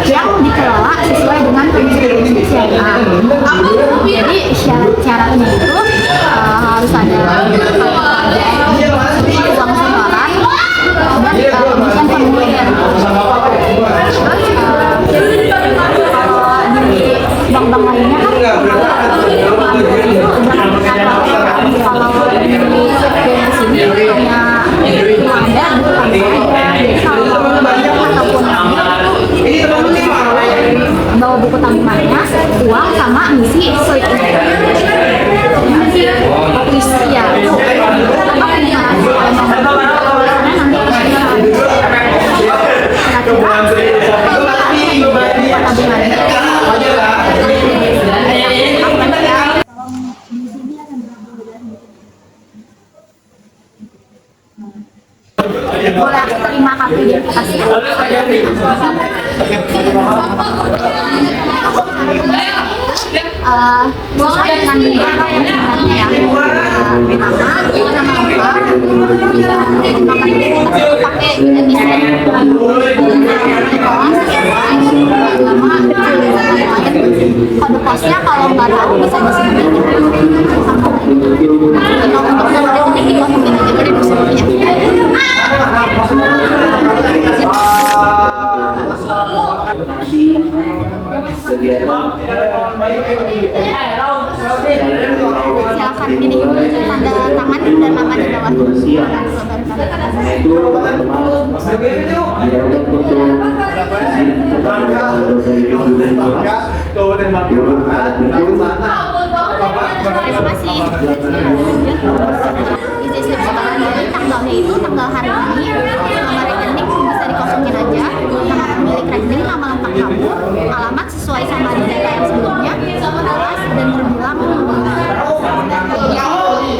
yang dikelola sesuai dengan prinsip syariah. Jadi syaratnya itu harus ada uang setoran dan kemudian pembelian. Di bank-bank lainnya kan kalau di sini hanya ada bawa buku tabungannya, uang sama ngisi slip itu. Ya, boleh terima kartu identifikasi. Sesuai dengan dokumennya ya, nama pakai kode posnya kalau nggak tahu bisa disini. Silakan ini tanda tangan dan nama di bawah. Terima kasih. Isi slip setoran dari tanggalnya itu tanggal hari ini, nama rekening bisa dikosongin aja, nama pemilik rekening, nama lengkap kamu, alamat sesuai sama di data yang sebelumnya, kelas dan terbilang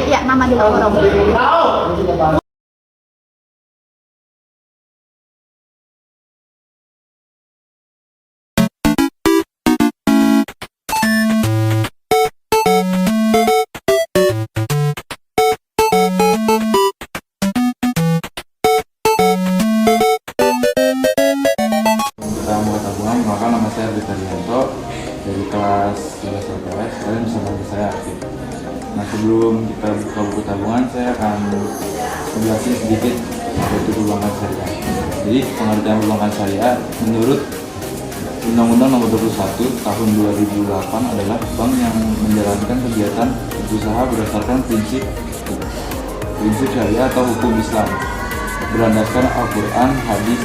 ya nama di lorong. Maka nama saya Ardi Taryanto dari kelas 11 LPS. Kalian bisa manggil saya Aktif. Nah, sebelum kita buka buku tabungan, saya akan menjelaskan sedikit apa itu perbankan syariah. Jadi pengertian perbankan syariah menurut Undang-Undang Nomor 21 Tahun 2008 adalah bank yang menjalankan kegiatan usaha berdasarkan prinsip syariah atau hukum Islam berlandaskan Al-Quran, hadis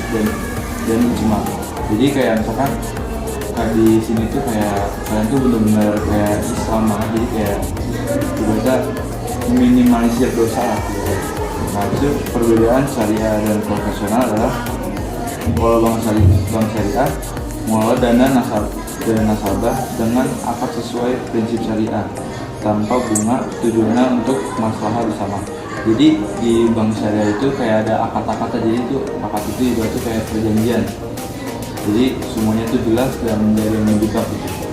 dan ijma. Jadi kayak misalkan di sini tuh kayak kalian tuh benar-benar kayak Islam banget, jadi kayak ibaratnya meminimalisir dosa lah gitu. Nah, itu perbedaan syariah dan profesional adalah kalau bank syariah mengelola dana nasabah dengan akad sesuai prinsip syariah tanpa bunga, tujuannya untuk maslahat bersama. Jadi di bank syariah itu kayak ada akad-akad, jadi itu akad itu ibaratnya kayak perjanjian. Jadi semuanya itu jelas dan dari yang mendekat gitu.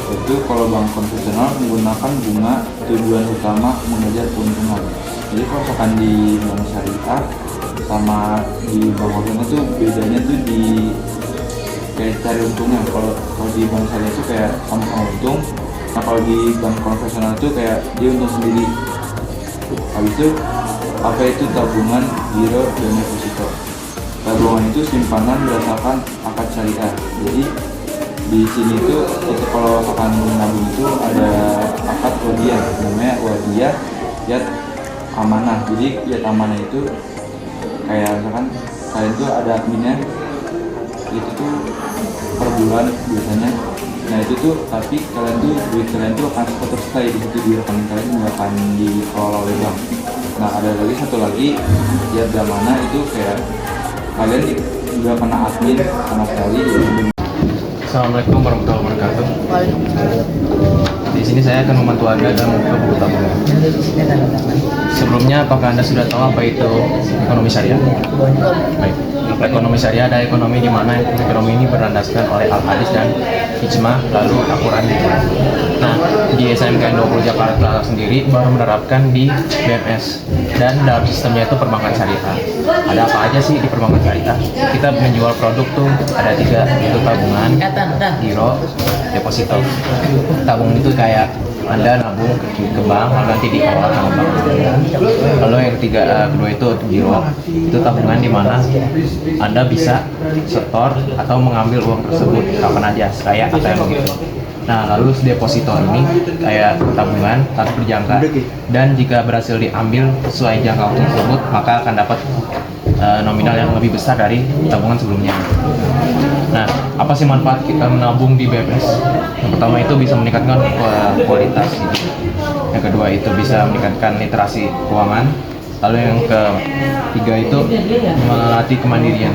Itu kalau bank konvensional menggunakan bunga, tujuan utama mengejar keuntungan. Jadi kalau misalkan di bank syariah sama di bank konvensional tuh bedanya tuh di kayak cari untungnya. Kalau di bank syariah itu kayak sama untung, Nah kalau di bank konvensional itu kayak dia untung sendiri. Habis itu apa itu tabungan, giro, dan deposito? Tabungan itu simpanan berdasarkan akad syariah. Jadi di sini tuh itu kalau misalkan nabung itu ada akad wadiyah, namanya wadiyah yat amanah. Jadi yat amanah itu kayak misalkan kalian tuh ada adminnya, itu tuh per bulan biasanya. Nah itu tuh tapi kalian tuh duit kalian tuh akan tetap stay di situ di rekening kalian, nggak akan dikelola oleh bank. Nah ada lagi satu lagi yat amanah itu kayak kalian nggak kena admin sama sekali. Assalamualaikum warahmatullahi wabarakatuh. Di sini saya akan membantu Anda dalam membuka buku tabungan. Sebelumnya, apakah Anda sudah tahu apa itu ekonomi syariah? Baik. Ekonomi syariah adalah ekonomi di mana ekonomi ini berlandaskan oleh al-hadis dan ijma, lalu Al-Quran. Nah, di SMKN 20 Jakarta sendiri baru menerapkan di BMS, dan dalam sistemnya itu perbankan syariah. Ada apa aja sih di perbankan syariah? Kita menjual produk tuh ada 3, yaitu tabungan, giro, deposito. Tabungan itu kayak Anda nabung ke bank, lalu nanti dikelola sama bank. Lalu yang kedua itu giro, itu tabungan di mana Anda bisa setor atau mengambil uang tersebut kapan aja, kayak ATM gitu. Nah, lalu deposito ini kayak tabungan tapi berjangka, dan jika berhasil diambil sesuai jangka waktu tersebut, maka akan dapat nominal yang lebih besar dari tabungan sebelumnya. Nah, apa sih manfaat kita menabung di BMS? Yang pertama itu bisa meningkatkan kualitas, yang kedua itu bisa meningkatkan literasi keuangan, lalu yang ketiga itu melatih kemandirian.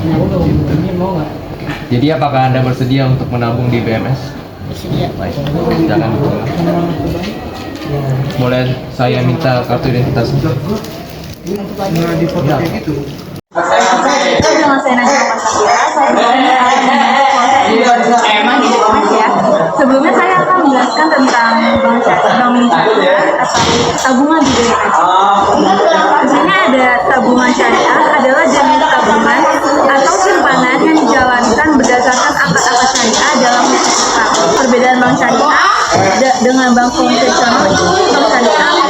Jadi apakah Anda bersedia untuk menabung di BMS? Bersedia. Baik, silakan. Boleh saya minta kartu identitas? Nah, di foto kayak gitu. Itu dengan saya Najwa Pasafira, saya emang di BMS ya. Sebelumnya saya akan menjelaskan tentang bank syariah atau tabungan di BMS. Di sini ada tabungan syariah adalah jenis tabungan atau simpanan yang dijalankan berdasarkan akad-akad syariah dalam hukum Islam. Perbedaan bank syariah dengan bank konvensional itu bank syariah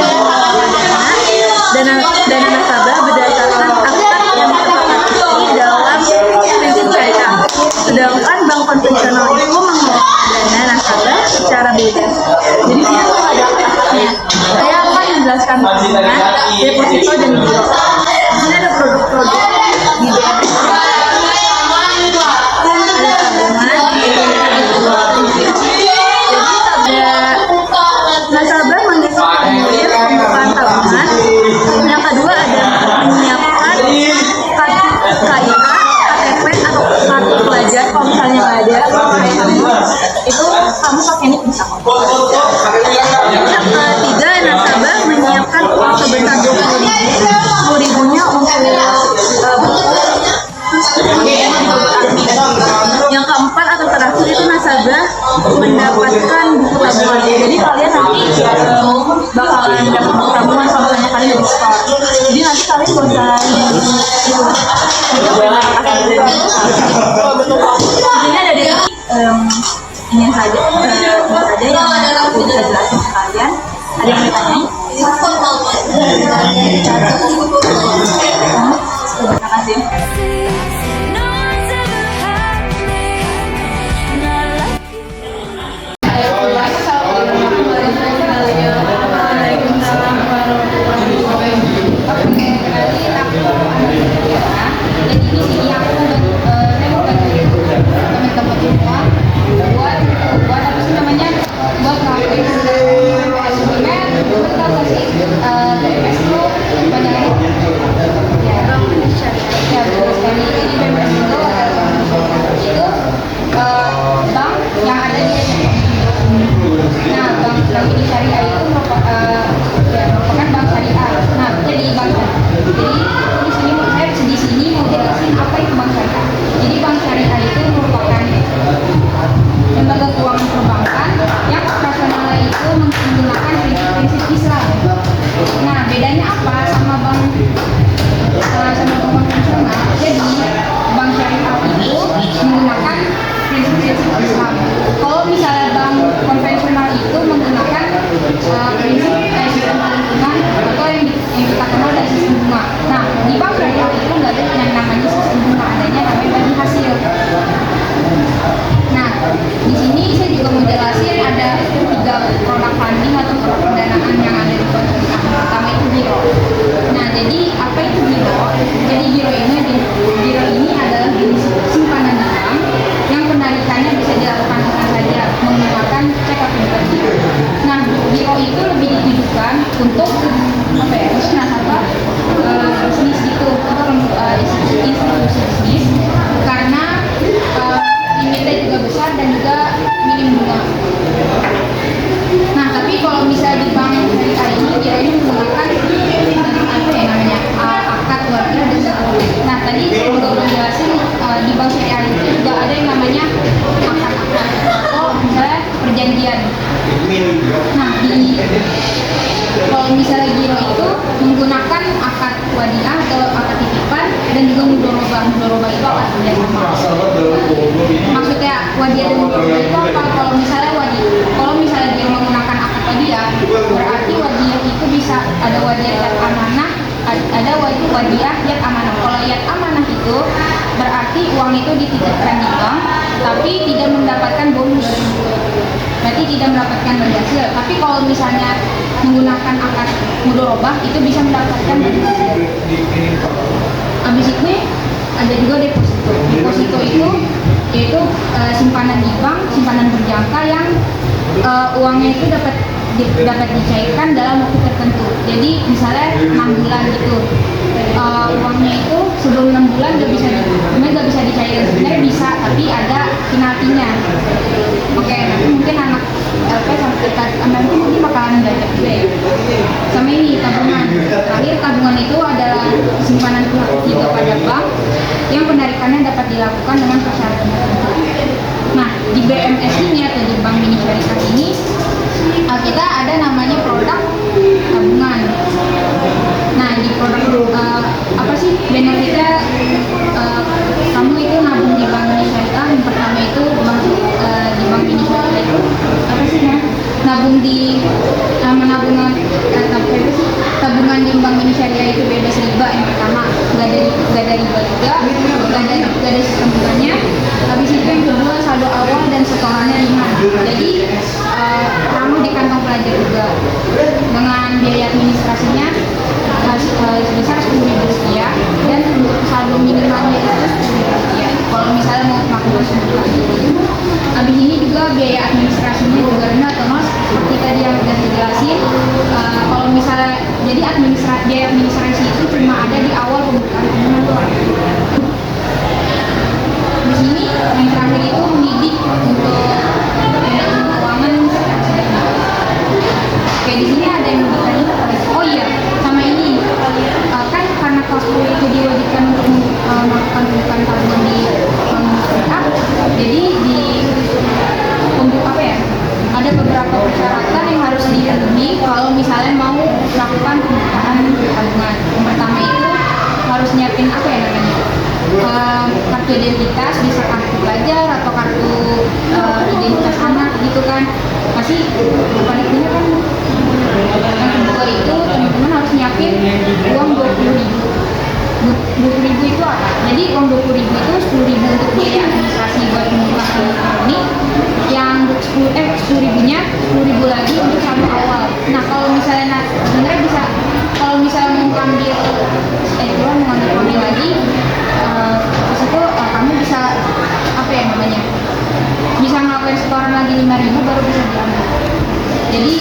dana nasabah berdasarkan akad yang disepakati dalam prinsip syariah. Sedangkan bank konvensional itu mengelola dana nasabah secara bebas. Jadi di situ ada akadnya. Saya akan menjelaskan tentang deposito dan giro. Di sini ada produk-produk di BMS. Ada tabungan, nasabah mengisi formulir pembukaan tabungan. Yang kedua ada menyiapkan kartu KIK, KTP atau kartu pelajar. Kalau misalnya nggak ada itu kamu pakai ini bisa kok. Yang ketiga, nasabah menyiapkan uang sebesar 20.000 untuk yang keempat atau terakhir itu nasabah mendapatkan buku tabungan. Jadi kalian nanti bakalan dapat buku tabungan kalau misalnya kalian udah di-store. Jadi nanti kalian gak usah ini ada di ini saja yang aku bisa jelasin ke kalian. Ada yang ditanyain? Terima kasih. Lembaga keuangan perbankan yang operasionalnya itu menggunakan prinsip-prinsip Islam. Nah, bedanya apa sama bank konvensional? Jadi, bank syariah itu menggunakan prinsip-prinsip Islam. Kalau misalnya bank konvensional itu menggunakan untuk apa ya, nasabah bisnis gitu, untuk institusi bisnis, karena limitnya juga besar dan juga minim bunga. Nah, tapi kalau misalnya di bank syariah ini dia ini menggunakan apa ya namanya, akad wadiah dan sebagainya. Nah, tadi udah jelasin di bank syariah itu juga ada yang namanya akad-akad atau misalnya perjanjian. Nah, kalau misalnya giro itu menggunakan akad wadiah atau akad titipan dan juga mudorobah. Mudorobah itu akad kerjasama. Maksudnya wadiah dan mudorobah itu apa? Kalau misalnya dia menggunakan akad wadiah, berarti wadiah itu bisa ada wadiah yat amanah, ada wadiah yat amanah. Kalau yat amanah itu berarti uang itu dititipkan di bank, tapi tidak mendapatkan bonus. Berarti tidak mendapatkan bagi hasil. Tapi kalau misalnya menggunakan akad mudorobah itu bisa mendapatkan bagi hasil. Habis itu ada juga deposito. Deposito itu yaitu simpanan di bank, simpanan berjangka yang uangnya itu dapat dicairkan dalam waktu tertentu. Jadi misalnya 6 bulan gitu, uangnya itu sebelum 6 bulan nggak bisa dicairkan. Sebenarnya bisa, tapi ada penaltinya. Oke, nanti mungkin anak LP nanti mungkin bakalan belajar juga ya. Sama ini tabungan. Terakhir, tabungan itu adalah simpanan juga pada bank yang penarikannya dapat dilakukan dengan persyaratan tertentu. Nah, di BMS ini atau di Bank Mini Syariah ini kita ada namanya produk tabungan. Nah, di produk apa sih benefitnya? Kamu itu nabung di Bank Mini Syariah. Yang pertama itu di Bank Mini Syariah itu apa sih ya? Nabung di tabungan di Bank Mini Syariah itu bebas riba. Yang pertama nggak ada riba juga, nggak ada sistem bunganya. Habis itu yang kedua saldo awal dan setorannya ringan. Jadi kamu di kantong pelajar juga dengan biaya administrasinya sebesar Rp10.000 dan untuk saldo minimalnya itu Rp10.000 kalau misalnya mau maksimal sebulan. Habis ini juga biaya administrasinya juga rendah atau mas seperti tadi yang sudah dijelasin. Kalau misalnya jadi biaya administrasi itu cuma ada di awal pembukaan tabungan doang. Di sini yang terakhir itu mendidik untuk manajemen keuangan secara sederhana. Oke, di sini ada yang bertanya. Oh iya, sama ini kan karena kelas 10 itu diwajibkan untuk melakukan pembukaan tabungan di bank syariah, jadi di apa ya, ada beberapa persyaratan yang harus dipenuhi kalau misalnya mau melakukan pembukaan tabungan. Yang pertama itu harus nyiapin apa ya namanya, kartu identitas, bisa kartu pelajar atau kartu identitas anak gitu kan. Masih paling kan yang kedua itu teman-teman harus nyiapin uang 20.000. 20.000 itu apa? Jadi uang 20.000 itu 10.000 untuk biaya administrasi buat pembukaan elektronik, yang 10.000-nya 10.000 lagi untuk saldo awal. Nah, kalau misalnya sebenarnya bisa, kalau misalnya mau ambil lagi terus itu kamu bisa apa ya namanya, bisa ngelakuin setoran lagi 5.000 baru bisa diambil. Jadi